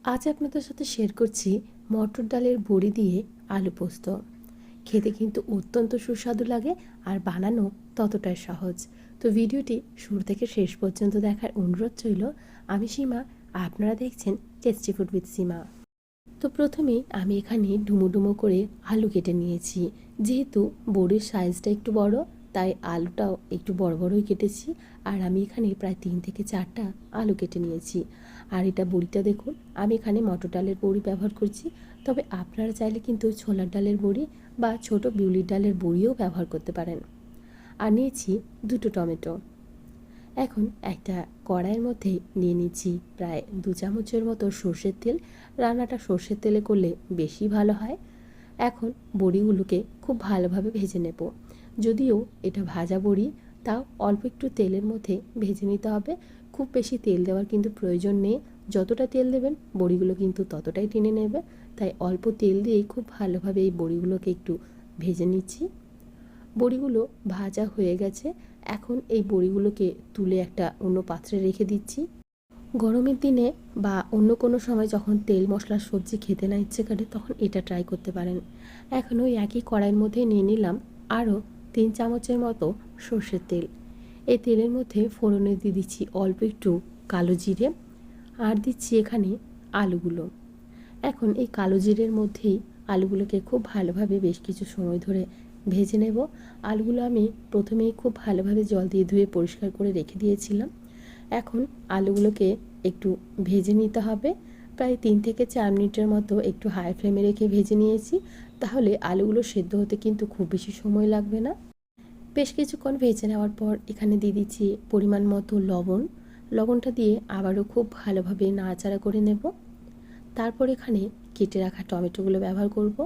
আজ আপনাদের সাথে শেয়ার করছি মটর ডালের বড়ি দিয়ে আলু পোস্ত। খেতে কিন্তু অত্যন্ত সুস্বাদু লাগে আর বানানো ততটাই সহজ। তো ভিডিওটি শুরু থেকে শেষ পর্যন্ত দেখার অনুরোধ রইল। আমি সীমা, আপনারা দেখছেন টেস্টি ফুড উইথ সীমা। তো প্রথমেই আমি এখানে ডুমো ডুমো করে আলু কেটে নিয়েছি। যেহেতু বড়ির সাইজটা একটু বড়, তাই আলুটাও একটু বড় বড়ই কেটেছি। আর আমি এখানে প্রায় 3 থেকে 4টা আলু কেটে নিয়েছি। আর এটা বড়িটা দেখুন, আমি এখানে মটর ডালের বড়ি ব্যবহার করছি। তবে আপনারা চাইলে কিন্তু ছোলার ডালের বড়ি বা ছোট বিউলির ডালের বড়িও ব্যবহার করতে পারেন। আর নিয়েছি 2টো টমেটো। এখন একটা কড়াইয়ের মধ্যে নিয়ে নিচ্ছি প্রায় 2 চামচের মতো সর্ষের তেল। রান্নাটা সর্ষের তেলে করলে বেশি ভালো হয়। এখন বড়িগুলোকে খুব ভালোভাবে ভেজে নেব। যদিও এটা ভাজা বড়ি, তাও অল্প একটু তেলের মধ্যে ভেজে নিতে হবে। খুব বেশি তেল দেওয়ার কিন্তু প্রয়োজন নেই। যতটা তেল দেবেন বড়িগুলো কিন্তু ততটাই টেনে নেবে। তাই অল্প তেল দিয়েই খুব ভালোভাবে এই বড়িগুলোকে একটু ভেজে নিচ্ছি। বড়িগুলো ভাজা হয়ে গেছে। এখন এই বড়িগুলোকে তুলে একটা অন্য পাত্রে রেখে দিচ্ছি। গরমের দিনে বা অন্য কোনো সময় যখন তেল মশলা সবজি খেতে না ইচ্ছে করে, তখন এটা ট্রাই করতে পারেন। এখন ওই একই কড়াইয়ের মধ্যে নিয়ে নিলাম আরও 3 চামচের মতো সর্ষের তেল। এই তেলের মধ্যে ফোড়নে দিয়ে দিচ্ছি অল্প একটু কালো জিরে, আর দিচ্ছি এখানে আলুগুলো। এখন এই কালো জিরের মধ্যেই আলুগুলোকে খুব ভালোভাবে বেশ কিছু সময় ধরে ভেজে নেব। আলুগুলো আমি প্রথমেই খুব ভালোভাবে জল দিয়ে ধুয়ে পরিষ্কার করে রেখে দিয়েছিলাম। এখন আলুগুলোকে একটু ভেজে নিতে হবে। প্রায় 3 থেকে 4 মিনিটের মতো একটু হাই ফ্লেমে রেখে ভেজে নিয়েছি। তাহলে আলুগুলো সেদ্ধ হতে কিন্তু খুব বেশি সময় লাগবে না। বেশ কিছুক্ষণ ভেজে নেওয়ার পর এখানে দিয়ে দিচ্ছি পরিমাণ মতো লবণ। লবণটা দিয়ে আবারও খুব ভালোভাবে নাড়াচাড়া করে নেব। তারপর এখানে কেটে রাখা টমেটোগুলো ব্যবহার করব।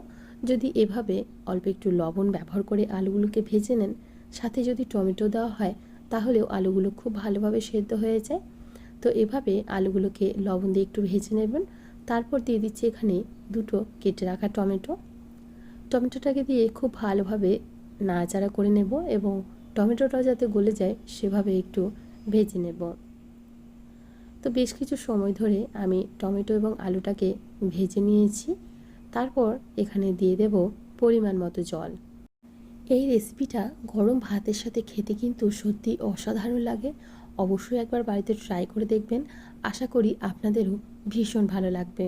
যদি এভাবে অল্প একটু লবণ ব্যবহার করে আলুগুলোকে ভেজে নেন, সাথে যদি টমেটো দেওয়া হয়, তাহলেও আলুগুলো খুব ভালোভাবে সেদ্ধ হয়ে যায়। তো এভাবে আলুগুলোকে লবণ দিয়ে একটু ভেজে নেবেন। তারপর দিয়ে দিচ্ছি এখানে 2টো কেটে রাখা টমেটো। টমেটোটাকে দিয়ে খুব ভালোভাবে নাড়াচাড়া করে নেব এবং টমেটোটাও যাতে গলে যায় সেভাবে একটু ভেজে নেব। তো বেশ কিছু সময় ধরে আমি টমেটো এবং আলুটাকে ভেজে নিয়েছি। তারপর এখানে দিয়ে দেব পরিমাণ মতো জল। এই রেসিপিটা গরম ভাতের সাথে খেতে কিন্তু সত্যি অসাধারণ লাগে। অবশ্যই একবার বাড়িতে ট্রাই করে দেখবেন। আশা করি আপনাদেরও ভীষণ ভালো লাগবে।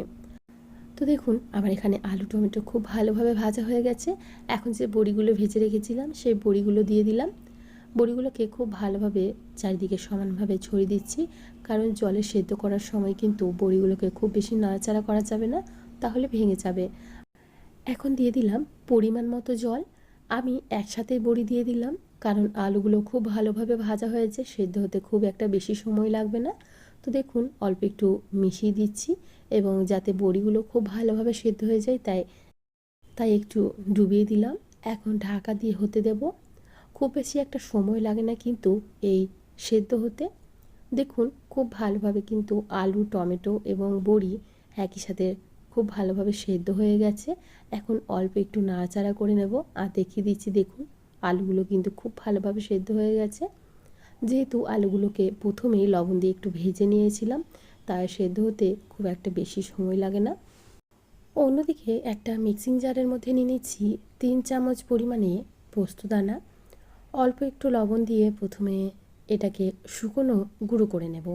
তো দেখুন, আমার এখানে আলু টমেটো খুব ভালোভাবে ভাজা হয়ে গেছে। এখন যে বড়িগুলো ভেজে রেখেছিলাম সেই বড়িগুলো দিয়ে দিলাম। বড়িগুলোকে খুব ভালোভাবে চারিদিকে সমানভাবে ছড়িয়ে দিচ্ছি, কারণ জলে সেদ্ধ করার সময় কিন্তু বড়িগুলোকে খুব বেশি নাড়াচাড়া করা যাবে না, তাহলে ভেঙে যাবে। এখন দিয়ে দিলাম পরিমাণ মতো জল। আমি একসাথে বড়ি দিয়ে দিলাম, কারণ আলুগুলো খুব ভালোভাবে ভাজা হয়েছে, সেদ্ধ হতে খুব একটা বেশি সময় লাগবে না। তো দেখুন, অল্প একটু মিশিয়ে দিচ্ছি এবং যাতে বড়িগুলো খুব ভালোভাবে সেদ্ধ হয়ে যায়, তাই তাই একটু ডুবিয়ে দিলাম। এখন ঢাকা দিয়ে হতে দেব। খুব বেশি একটা সময় লাগে না কিন্তু এই সেদ্ধ হতে। দেখুন, খুব ভালোভাবে কিন্তু আলু টমেটো এবং বড়ি একই সাথে খুব ভালোভাবে সেদ্ধ হয়ে গেছে। এখন অল্প একটু নাড়াচাড়া করে নেব আর দেখিয়ে দিচ্ছি। দেখুন, আলুগুলো কিন্তু খুব ভালোভাবে সেদ্ধ হয়ে গেছে। যেহেতু আলুগুলোকে প্রথমেই লবণ দিয়ে একটু ভেজে নিয়েছিলাম, তাই সেদ্ধ হতে খুব একটা বেশি সময় লাগে না। অন্যদিকে একটা মিক্সিং জারের মধ্যে নিয়ে নিচ্ছি 3 চামচ পরিমাণে পোস্তদানা। অল্প একটু লবণ দিয়ে প্রথমে এটাকে শুকনো গুঁড়ো করে নেব।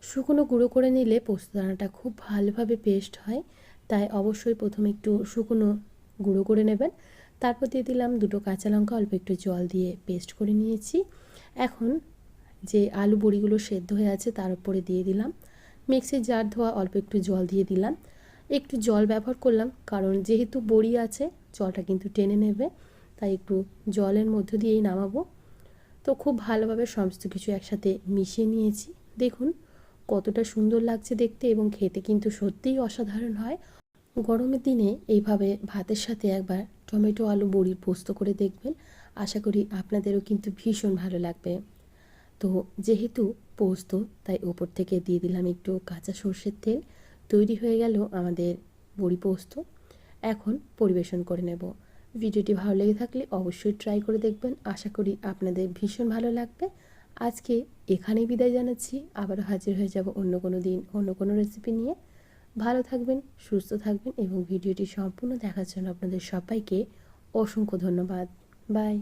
শুকনো গুঁড়ো করে নিলে পোস্তদানাটা খুব ভালোভাবে পেস্ট হয়, তাই অবশ্যই প্রথমে একটু শুকনো গুঁড়ো করে নেবেন। তারপর দিয়ে দিলাম 2টো কাঁচা লঙ্কা, অল্প একটু জল দিয়ে পেস্ট করে নিয়েছি। এখন যে আলু বড়িগুলো সেদ্ধ হয়ে আছে তার উপরে দিয়ে দিলাম। মিক্সির জার ধোয়া অল্প একটু জল দিয়ে দিলাম। একটু জল ব্যবহার করলাম, কারণ যেহেতু বড়ি আছে জলটা কিন্তু টেনে নেবে, তাই একটু জলের মধ্য দিয়েই নামাবো। তো খুব ভালোভাবে সমস্ত কিছু একসাথে মিশিয়ে নিয়েছি। দেখুন কতটা সুন্দর লাগছে দেখতে এবং খেতে কিন্তু সত্যিই অসাধারণ হয়। গরমের দিনে এইভাবে ভাতের সাথে একবার টমেটো আলু বড়ির পোস্ত করে দেখবেন। আশা করি আপনাদেরও কিন্তু ভীষণ ভালো লাগবে। তো যেহেতু পোস্ত, তাই ওপর থেকে দিয়ে দিলাম একটু কাঁচা সর্ষের তেল। তৈরি হয়ে গেল আমাদের বড়ি পোস্ত। এখন পরিবেশন করে নেব। ভিডিওটি ভালো লেগে থাকলে অবশ্যই ট্রাই করে দেখবেন। আশা করি আপনাদের ভীষণ ভালো লাগবে। আজকে এখানেই বিদায় জানাচ্ছি। আবারও হাজির হয়ে যাব অন্য কোনো দিন অন্য কোনো রেসিপি নিয়ে। ভালো থাকবেন, সুস্থ থাকবেন এবং ভিডিওটি সম্পূর্ণ দেখার জন্য আপনাদের সবাইকে অসংখ্য ধন্যবাদ। বাই।